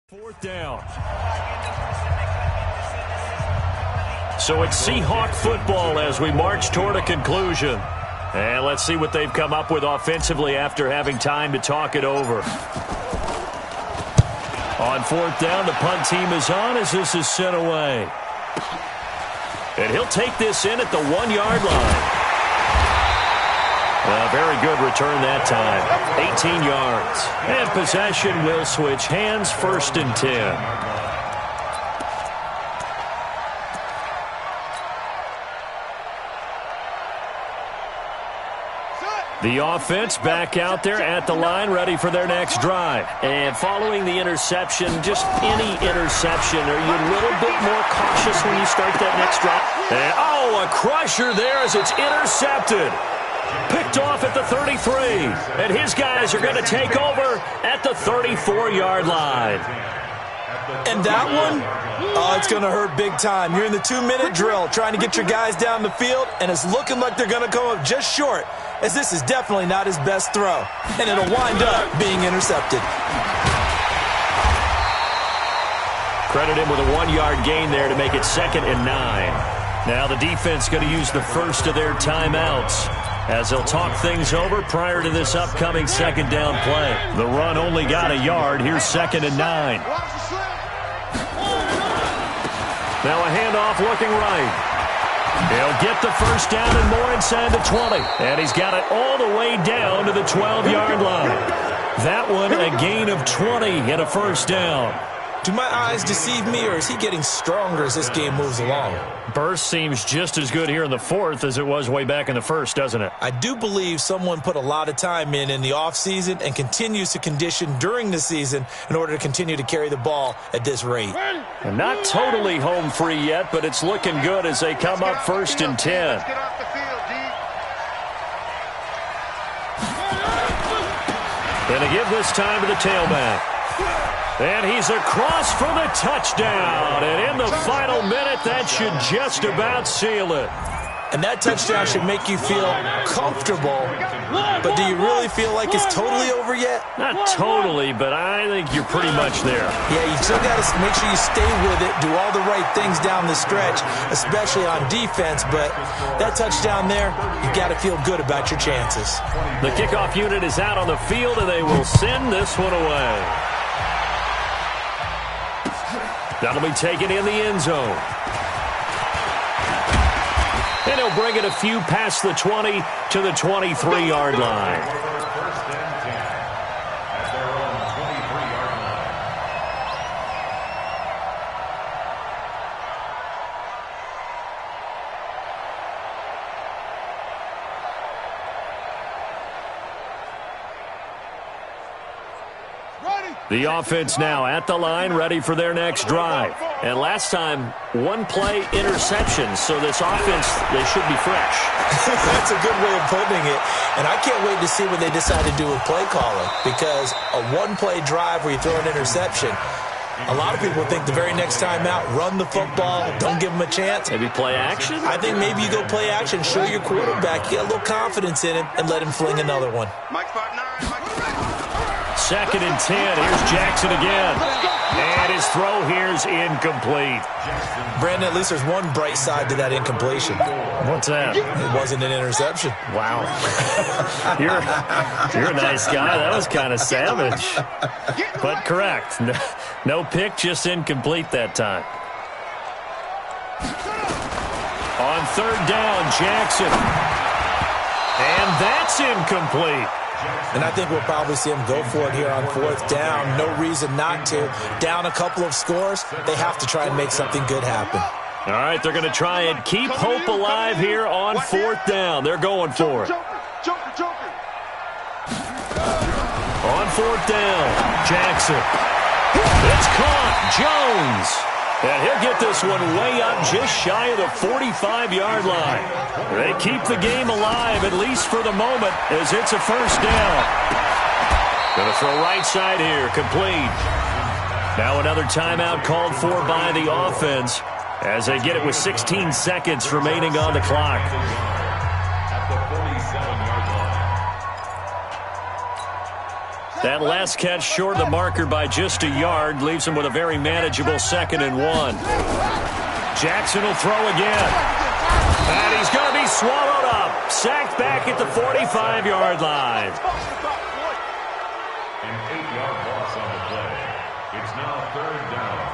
Fourth down. So it's Seahawk football as we march toward a conclusion. And let's see what they've come up with offensively after having time to talk it over. On fourth down, the punt team is on as this is sent away. And he'll take this in at the 1-yard line. A very good return that time. 18 yards. And possession will switch hands, 1st and 10. The offense back out there at the line, ready for their next drive. And following the interception, just any interception, are you a little bit more cautious when you start that next drive? And, oh, a crusher there as it's intercepted. Picked off at the 33. And his guys are going to take over at the 34-yard line. And that one, oh, it's going to hurt big time. You're in the 2-minute drill trying to get your guys down the field, and it's looking like they're going to come up just short, as this is definitely not his best throw. And it'll wind up being intercepted. Credit him with a 1-yard gain there to make it 2nd and 9. Now the defense going to use the first of their timeouts as they'll talk things over prior to this upcoming 2nd down play. The run only got a yard. Here's 2nd and 9. Now a handoff looking right. He'll get the first down and more inside the 20. And he's got it all the way down to the 12-yard line. That one a gain of 20 and a first down. Do my eyes deceive me, or is he getting stronger as this game moves along? Burst seems just as good here in the 4th as it was way back in the 1st, doesn't it? I do believe someone put a lot of time in the offseason and continues to condition during the season in order to continue to carry the ball at this rate. And not totally home free yet, but it's looking good as they come up 1st and 10. And to give this time to the tailback. And he's across for the touchdown. And in the final minute, that should just about seal it. And that touchdown should make you feel comfortable. But do you really feel like it's totally over yet? Not totally, but I think you're pretty much there. Yeah, you still got to make sure you stay with it, do all the right things down the stretch, especially on defense. But that touchdown there, you got to feel good about your chances. The kickoff unit is out on the field, and they will send this one away. That'll be taken in the end zone. And he'll bring it a few past the 20 to the 23-yard line. The offense now at the line, ready for their next drive. And last time, 1-play interception, so this offense, they should be fresh. That's a good way of putting it. And I can't wait to see what they decide to do with play calling, because a 1-play drive where you throw an interception, a lot of people think the very next time out, run the football, don't give them a chance. Maybe play action? I think maybe you go play action, show your quarterback, get a little confidence in him, and let him fling another one. Mike 5'9", Mike 5'9". 2nd and 10. Here's Jackson again. And his throw here's incomplete. Brandon, at least there's one bright side to that incompletion. What's that? It wasn't an interception. Wow. You're a nice guy. That was kind of savage. But correct. No pick, just incomplete that time. On 3rd down, Jackson. And that's incomplete. And I think we'll probably see him go for it here on 4th down. No reason not to. Down a couple of scores, they have to try and make something good happen. All right, they're going to try and keep hope alive here on 4th down. They're going for it. Joker. On 4th down, Jackson. It's caught. Jones. And he'll get this one way up just shy of the 45-yard line. They keep the game alive, at least for the moment, as it's a first down. Going to throw right side here, complete. Now another timeout called for by the offense as they get it with 16 seconds remaining on the clock. At the 47-yard line. That last catch short of the marker by just a yard leaves him with a very manageable 2nd and 1. Jackson will throw again. And he's going to be swallowed up. Sacked back at the 45-yard line. An 8-yard loss on the play. It's now 3rd down.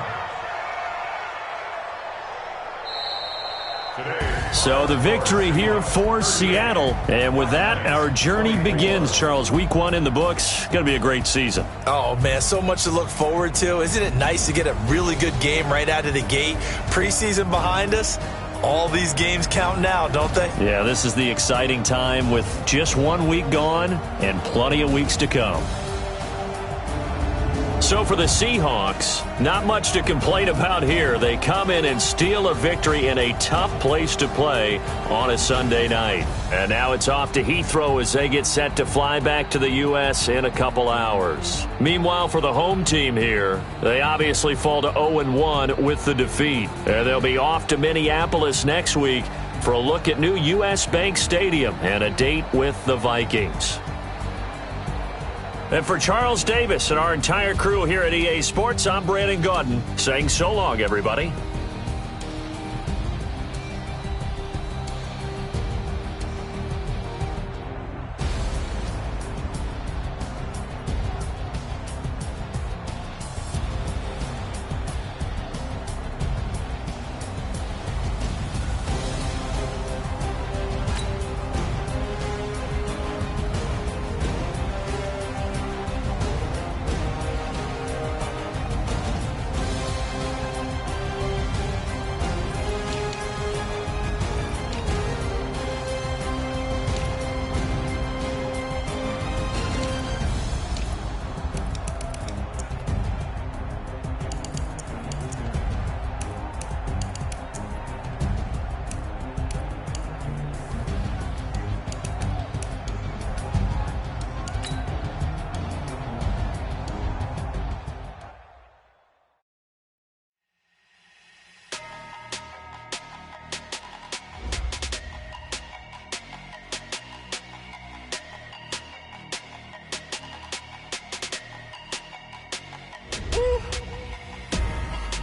So the victory here for Seattle. And with that, our journey begins, Charles. Week 1 in the books. Going to be a great season. Oh, man, so much to look forward to. Isn't it nice to get a really good game right out of the gate? Preseason behind us. All these games count now, don't they? Yeah, this is the exciting time with just 1 week gone and plenty of weeks to come. So for the Seahawks, not much to complain about here. They come in and steal a victory in a tough place to play on a Sunday night. And now it's off to Heathrow as they get set to fly back to the U.S. in a couple hours. Meanwhile, for the home team here, they obviously fall to 0-1 with the defeat. And they'll be off to Minneapolis next week for a look at new U.S. Bank Stadium and a date with the Vikings. And for Charles Davis and our entire crew here at EA Sports, I'm Brandon Gaudin saying so long, everybody.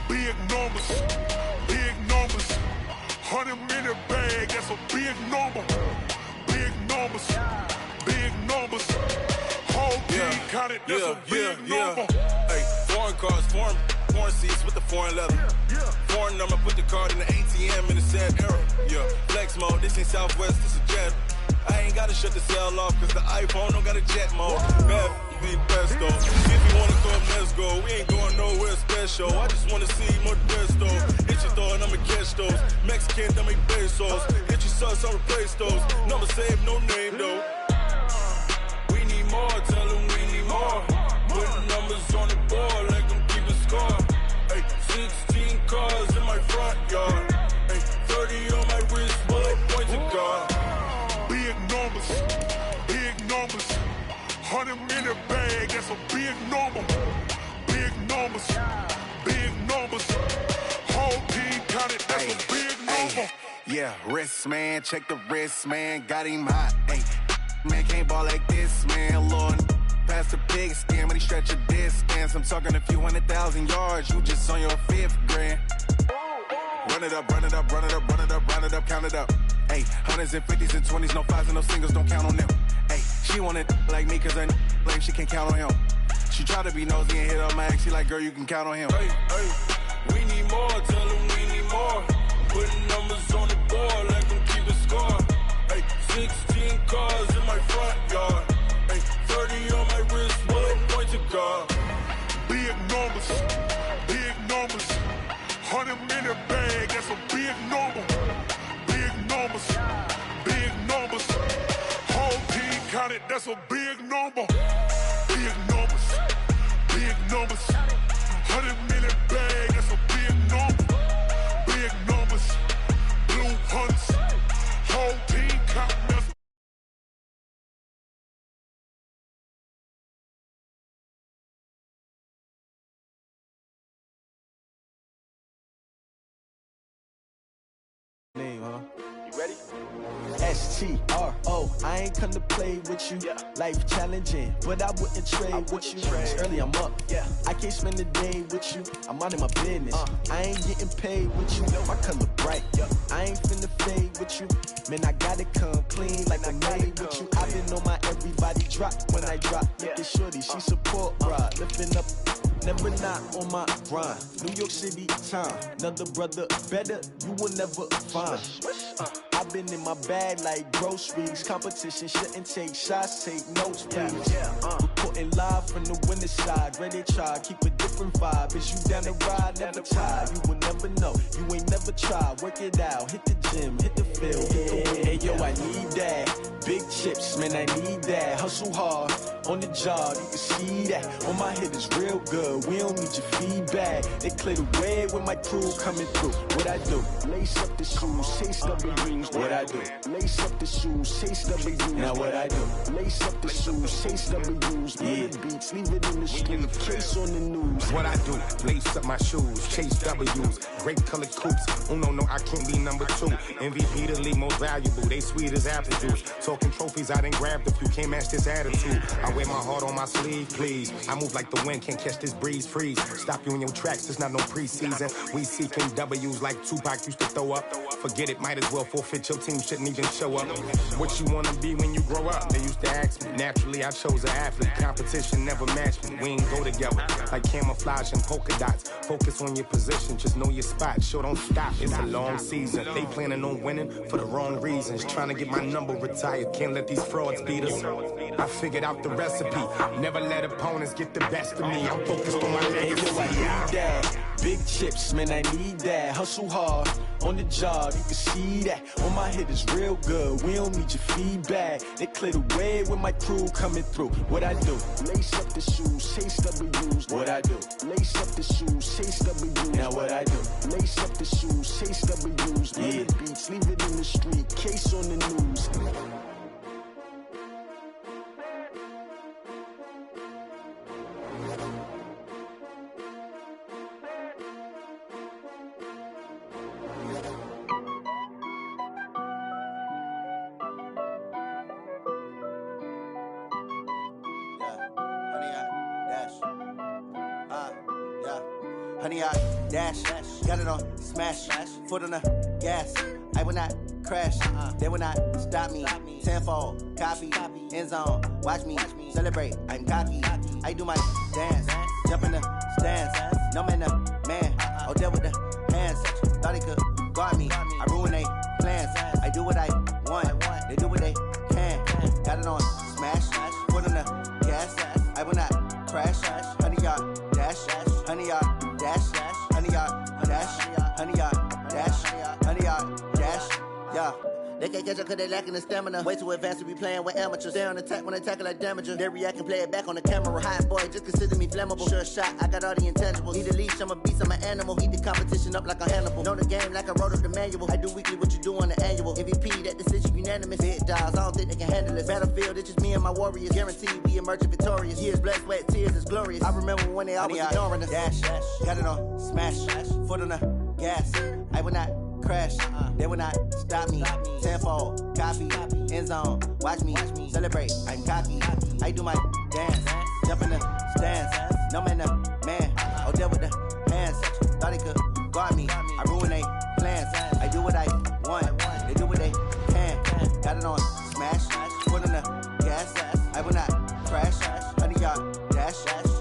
Big numbers, 100-minute bag, that's a big number. Big numbers, whole team counted, that's a big number. Hey, foreign cars, foreign seats with the foreign leather. Foreign number, put the card in the ATM in the sad era. Yeah, flex mode, this ain't Southwest, this a jet. I ain't gotta shut the cell off, cause the iPhone don't got a jet mode. Bad be best though. If you wanna go, let's go. We ain't going nowhere special. I just wanna see more dress though. Hit your throw and I'ma catch those. Mexican, I make pesos. Hit your sauce, I'll replace those. Number save, no name though. We need more, tell them we need more. Putting numbers on the board, like them keep a score. Hey, 16 cars in my front yard. Hey, 30 on my wrist, bullet points of God. Big numbers, 100-minute bag, that's a big number. Big numbers, whole team counted, that's a big number. Yeah, wrist man, check the wrist man, got him hot. Ay, man can't ball like this, man. Lord, past the pig skin, when he stretch a distance. I'm talking a few 100,000 yards, you just on your 5th grand. Run it up, count it up. Ay, hundreds and 50s and 20s, no 5s and no singles, don't count on them. Ay, she want it like me, cause her lame, she can't count on him. She try to be nosy and hit up my ex, she like, girl, you can count on him. Hey, we need more, tell them we need more. Putting numbers on the board, like them keep a score. Hey, 16 cars in my front yard. Hey, 30 on my wrist, bullet points of God. Big numbers, 100-minute bag, that's a big number. Big numbers, whole team counted, that's a big number. Big numbers, 100-minute bag, that's a big number. Big numbers, blue hunts, whole team counting, that's name, huh? You ready? S-T-R-O. I ain't come to play with you. Life challenging, but I wouldn't trade with you. It's early, I'm up. I can't spend the day with you. I'm out of my business. I ain't getting paid with you. My color bright. I ain't finna fade with you. Man, I gotta come clean like I'm made with you. I've been on my everybody drop when I drop. Look at shorty, she support ride. Lifting up, never not on my grind. New York City time, another brother better, you will never find. I've been in my bag like groceries. Competition shouldn't take shots, take notes, please. Reporting live from the winter side. Ready to try, keep a different vibe. Is you down the ride, never tired. You will never know, you ain't never tried. Work it out, hit the gym, hit the field, hit the wind. Hey yo, I need that. Big chips, man, I need that. Hustle hard, on the job, you can see that. On my head is real good, we don't need your feedback. They clear the way with my crew coming through. What I do? Lace up the shoes, chase W's. What I do? Lace up the shoes, chase W's. Now what I do? Lace up the shoes, chase W's. Murder beats, leave it in the street, case on the news. What I do? Lace up my shoes, chase W's. Great colored coops. Oh no, I can't be number 2. MVP the league most valuable. They sweet as apple juice. Talking trophies, I done grabbed a few. Can't match this attitude. I wear my heart on my sleeve, please. I move like the wind, can't catch this breeze. Freeze. Stop you in your tracks, there's not no preseason. We seeking W's like Tupac used to throw up. Forget it, might as well forfeit. Your team shouldn't even show up. What you wanna be when you grow up? They used to ask me. Naturally, I chose an athlete. Competition never matched me. We ain't go together like camouflage and polka dots. Focus on your position, just know your spot. Sure, don't stop. It's a long season. They planning on winning for the wrong reasons. Trying to get my number retired. Can't let these frauds beat us. I figured out the recipe. Never let opponents get the best of me. I'm focused on my legacy. Hey, yo, I need that. Big chips, man, I need that. Hustle hard, on the job, you can see that. On my head is real good, we don't need your feedback. They clear the way with my crew coming through. What I do? Lace up the shoes, chase W's. What I do? Lace up the shoes, chase W's. Now what I do? Lace up the shoes, chase W's. Murder beats, leave it in the street, case on the news. Honey, I dash, got it on smash, foot on the gas. I will not crash, they will not stop me. Tenfold, copy, end zone, watch me celebrate. I'm cocky, I do my dance, jump in the stands. No man, the man, oh there with the hands. Thought he could guard me, I ruin they plans. I do what I want, they do what they can. Got it on smash, foot on the gas. I will not crash, honey, y'all dash, honey, y'all dash, honey, y'all dash, honey, y'all dash, honey, y'all dash, yeah. They can't catch up cause they lacking the stamina. Way too advanced to be playing with amateurs. Stay on attack when they tackle like damager. They react and play it back on the camera. Hot boy, just consider me flammable. Sure shot, I got all the intangibles. Need a leash, I'm a beast, I'm an animal. Eat the competition up like a Hannibal. Know the game like I wrote up the manual. I do weekly what you do on the annual. MVP, that decision unanimous. Big dogs, I don't think they can handle it. Battlefield, it's just me and my warriors. Guaranteed we emerging victorious. Years, blood, sweat, tears, is glorious. I remember when they always ignoring us. Dash, got it on smash, foot on the gas. I will not crash, they will not stop me. Tenfold, copy, end zone, watch me celebrate. I'm cocky, I do my dance, jump in the stands. No man, the man, oh there with the hands. Thought he could guard me, I ruin they plans. I do what I want, they do what they can. Got it on smash, foot on the gas. I will not crash, honey, y'all dash,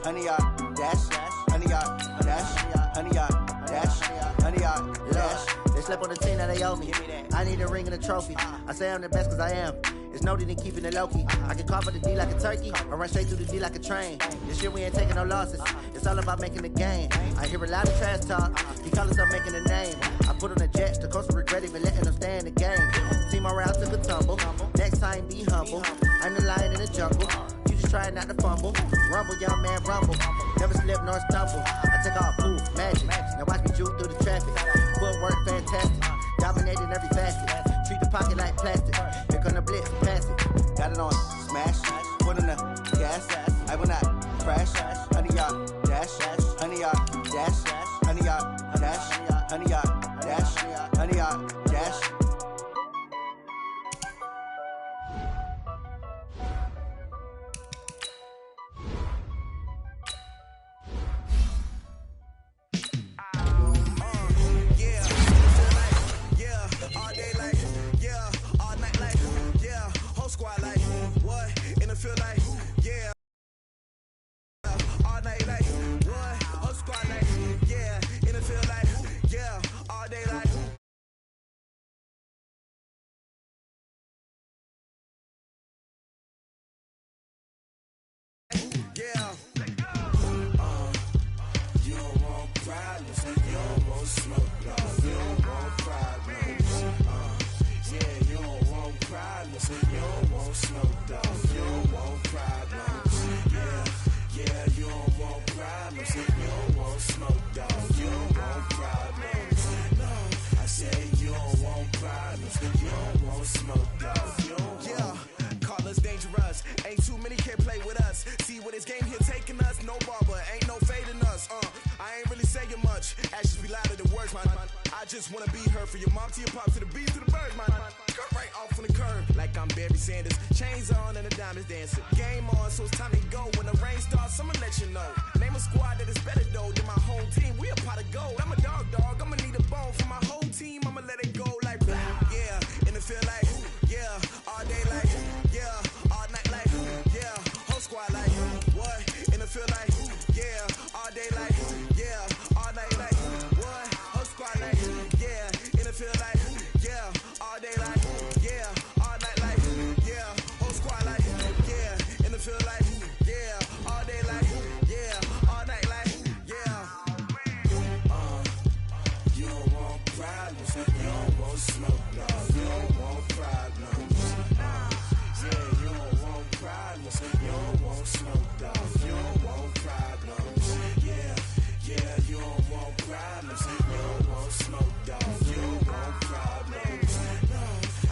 honey, y'all dash, honey, y'all dash, honey, y'all dash, honey, y'all dash. They slept on the team that they owe me. I need a ring and a trophy. I say I'm the best cause I am. It's no need in keeping it low-key. I can carve up the D like a turkey or run straight through the D like a train. This year we ain't taking no losses. It's all about making the game. I hear a lot of trash talk. He call himself making a name. I put on the Jets. The coach will regret even letting them stay in the game. Team morale took a tumble. Next time be humble. I'm the lion in the jungle. You just try not to fumble. Rumble, young man, rumble. Never slip nor stumble. I take off poof, magic. Now watch me juke through the traffic. Footwork fantastic. Dominating every facet. Treat the pocket like plastic. Here come the blitz, pass it. Got it on smash. Foot on the gas. I will not crash. Honey, y'all dash. Honey, y'all dash. Honey, y'all dash. Honey, y'all dash. Honey, y'all dash. Yeah. You don't want problems, you don't want smoke, dog. You don't want problems. Yeah, you don't want problems, you don't want smoke, dog. You don't want problems. Yeah, you don't want problems, you don't want smoke, dog. You don't want problems. No, I said you don't want problems, you don't want smoke, dog. You don't want. Call us dangerous. Ain't too many can play with us. See what this game here taking us. No barber, ain't no fading us. I ain't really saying much. Actions be louder than words, man. I just wanna be heard from your mom to your pop to the beat to the birds, man. Cut right off on the curb like I'm Barry Sanders. Chains on and the diamonds dancing. Game on, so it's time to go. When the rain starts, I'ma let you know. Name a squad that is better though than my home team. We a pot of gold. I'm a dog. I'ma need a bone for my whole team. I'ma let it go like blah. Yeah, and it feel like yeah, all day like yeah, all night like yeah, whole squad like what? And it feel like yeah, all day like yeah, all night like what? Whole squad like yeah, and it feel like yeah, all day like yeah, all night like yeah, whole squad like yeah, and it feel like yeah, all day like yeah, all night like yeah. You don't want problems, you don't want smoke, dog. You don't want problems. Yeah, you don't want problems, you don't want smoke, dog. You don't want problems. Yeah, you don't want problems, you don't want smoke, dog. You don't want problems. No,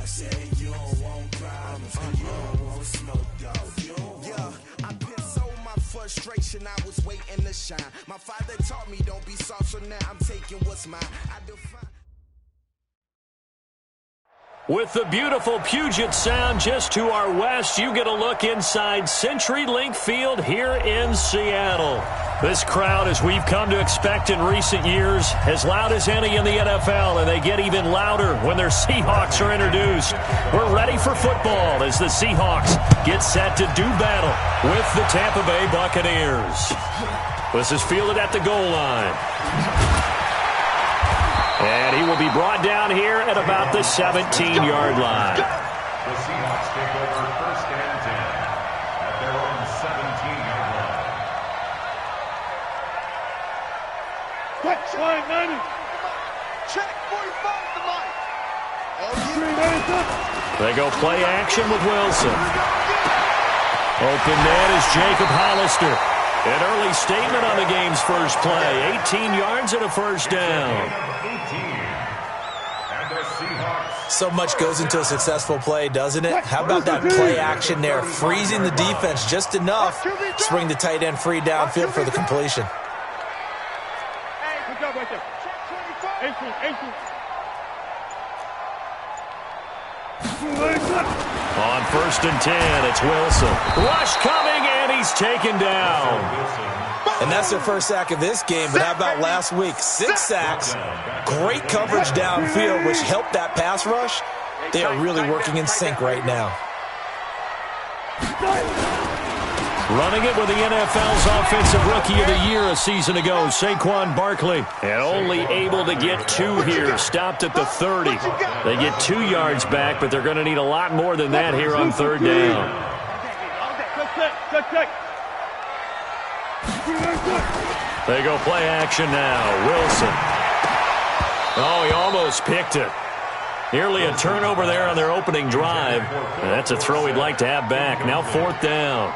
I said you don't want problems, you don't want smoke, dog. You don't want. Yeah, I been so my frustration, I was waiting to shine. My father taught me don't be soft, so now I'm taking what's mine. I define. With the beautiful Puget Sound just to our west, you get a look inside CenturyLink Field here in Seattle. This crowd, as we've come to expect in recent years, as loud as any in the NFL, and they get even louder when their Seahawks are introduced. We're ready for football as the Seahawks get set to do battle with the Tampa Bay Buccaneers. This is fielded at the goal line. And he will be brought down here at about the 17-yard line. The Seahawks take over first and 10 at their own 17-yard line. Quick, line 90. Check 45 to Mike. They go play action with Wilson. Open man is Jacob Hollister. An early statement on the game's first play. 18 yards and a first down. So much goes into a successful play, doesn't it? How about that play action there? Freezing the defense just enough to bring the tight end free downfield for the completion. Good job right there. 18. On first and 10, it's Wilson. Rush coming, and he's taken down. And that's their first sack of this game, but how about last week? 6 sacks, great coverage downfield, which helped that pass rush. They are really working in sync right now. Running it with the NFL's Offensive Rookie of the Year a season ago, Saquon Barkley. And only able to get 2 here, stopped at the 30. They get 2 yards back, but they're going to need a lot more than that here on third down. They go play action now. Wilson. Oh, he almost picked it. Nearly a turnover there on their opening drive. And that's a throw he'd like to have back. Now fourth down.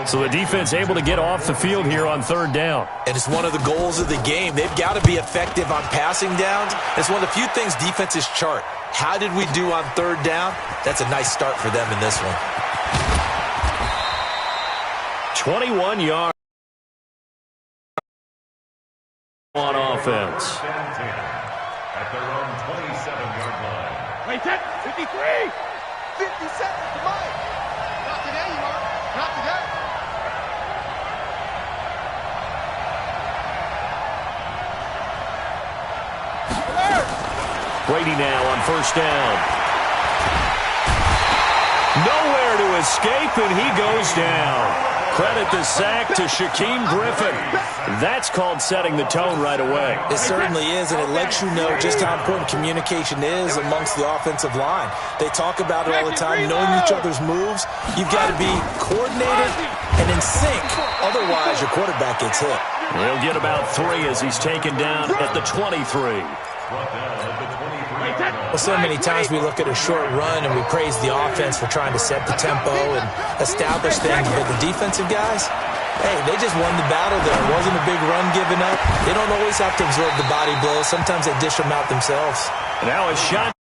So the defense able to get off the field here on third down. And it's one of the goals of the game. They've got to be effective on passing downs. It's one of the few things defenses chart. How did we do on third down? That's a nice start for them in this one. 21 yards on offense. At their own 27-yard line. Wait, 53. 50 seconds to Mike. Not today, Mark. Not today. Brady now on first down. Nowhere to escape, and he goes down. Credit the sack to Shaquem Griffin. That's called setting the tone right away. It certainly is, and it lets you know just how important communication is amongst the offensive line. They talk about it all the time, knowing each other's moves. You've got to be coordinated and in sync. Otherwise, your quarterback gets hit. He'll get about 3 as he's taken down at the 23. Well, so many times we look at a short run and we praise the offense for trying to set the tempo and establish things, but the defensive guys, hey, they just won the battle there. It wasn't a big run given up. They don't always have to absorb the body blows. Sometimes they dish them out themselves. Now a shot.